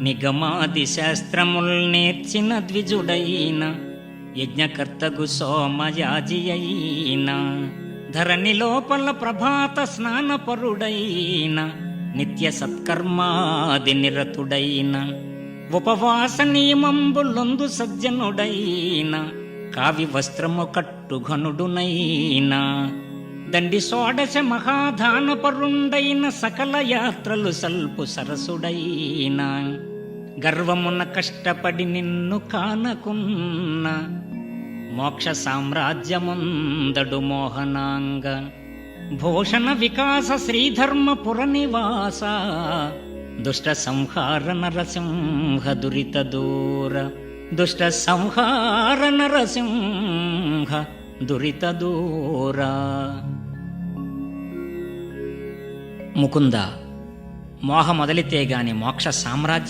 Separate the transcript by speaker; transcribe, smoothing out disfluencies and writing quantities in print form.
Speaker 1: నిగమాది శాస్త్రముల్ నేర్చిన ద్విజుడైన యజ్ఞకర్తగు సోమయాజియైన ధరణి లోపల ప్రభాత స్నానపరుడైన నిత్య సత్కర్మాది నిరతుడైన ఉపవాస నియమంబులొందు సజ్జనుడైన కావి వస్త్రము కట్టుఘనుడునైన దండి షోడశ మహాధానపరుండైన సకల యాత్రలు సల్పు సరసుడైన గర్వమున కష్టపడి నిన్ను కానకున్న మోక్ష సామ్రాజ్యముందడు మోహనాంగ భూషణ వికాస శ్రీధర్మపుర నివాస దుష్ట సంహార నరసింహ దురిత దూర దుష్ట సంహార నరసింహ దురిత దూర. ముకుంద, మోహ మొదలితే గాని మోక్ష సామ్రాజ్యం